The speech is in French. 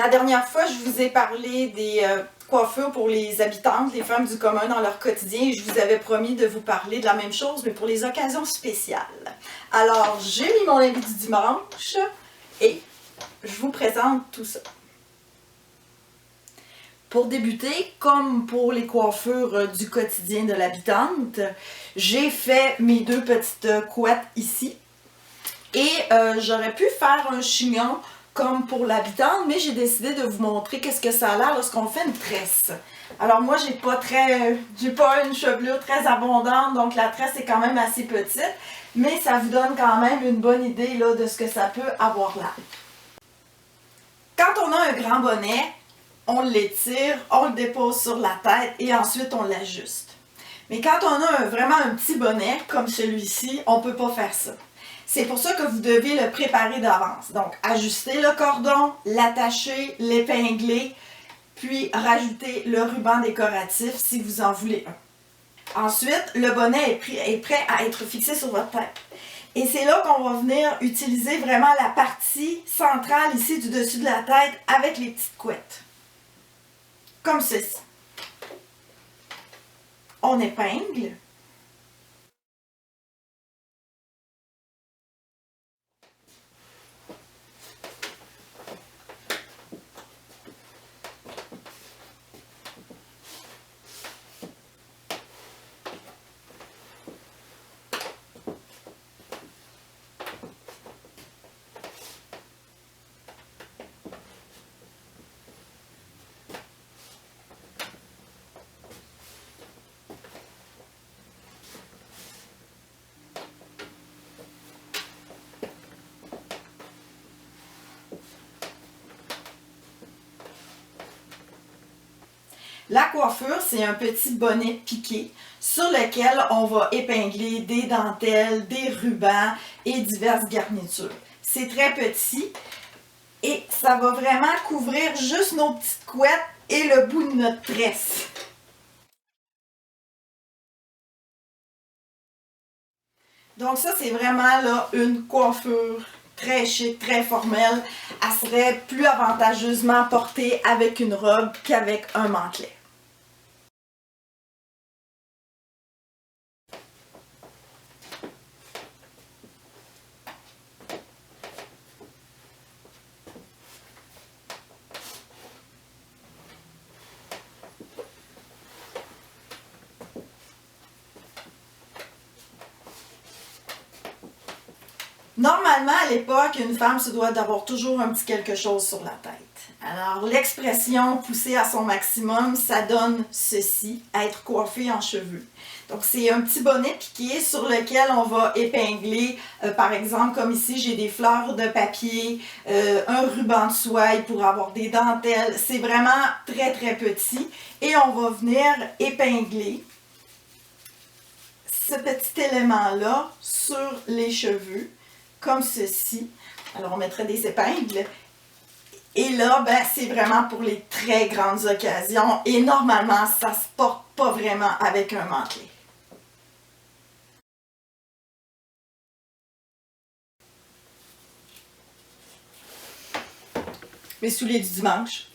La dernière fois, je vous ai parlé des coiffures pour les habitantes, les femmes du commun dans leur quotidien, et je vous avais promis de vous parler de la même chose, mais pour les occasions spéciales. Alors, j'ai mis mon habit du dimanche et je vous présente tout ça. Pour débuter, comme pour les coiffures du quotidien de l'habitante, j'ai fait mes deux petites couettes ici. Et j'aurais pu faire un chignon comme pour l'habitante, mais j'ai décidé de vous montrer qu'est-ce que ça a l'air lorsqu'on fait une tresse. Alors moi, j'ai pas une chevelure très abondante, donc la tresse est quand même assez petite, mais ça vous donne quand même une bonne idée là, de ce que ça peut avoir l'air. Quand on a un grand bonnet, on l'étire, on le dépose sur la tête et ensuite on l'ajuste. Mais quand on a vraiment un petit bonnet, comme celui-ci, on ne peut pas faire ça. C'est pour ça que vous devez le préparer d'avance. Donc, ajuster le cordon, l'attacher, l'épingler, puis rajouter le ruban décoratif si vous en voulez un. Ensuite, le bonnet est prêt à être fixé sur votre tête. Et c'est là qu'on va venir utiliser vraiment la partie centrale ici du dessus de la tête avec les petites couettes. Comme ceci. On épingle. La coiffure, c'est un petit bonnet piqué sur lequel on va épingler des dentelles, des rubans et diverses garnitures. C'est très petit et ça va vraiment couvrir juste nos petites couettes et le bout de notre tresse. Donc ça, c'est vraiment là une coiffure très chic, très formelle. Elle serait plus avantageusement portée avec une robe qu'avec un mantelet. Normalement, à l'époque, une femme se doit d'avoir toujours un petit quelque chose sur la tête. Alors, l'expression poussée à son maximum, ça donne ceci, être coiffée en cheveux. Donc, c'est un petit bonnet piqué sur lequel on va épingler, par exemple, comme ici, j'ai des fleurs de papier, un ruban de soie pour avoir des dentelles. C'est vraiment très, très petit. Et on va venir épingler ce petit élément-là sur les cheveux, comme ceci. Alors, on mettrait des épingles. Et là, ben, c'est vraiment pour les très grandes occasions. Et normalement, ça se porte pas vraiment avec un mantelet. Mes souliers du dimanche.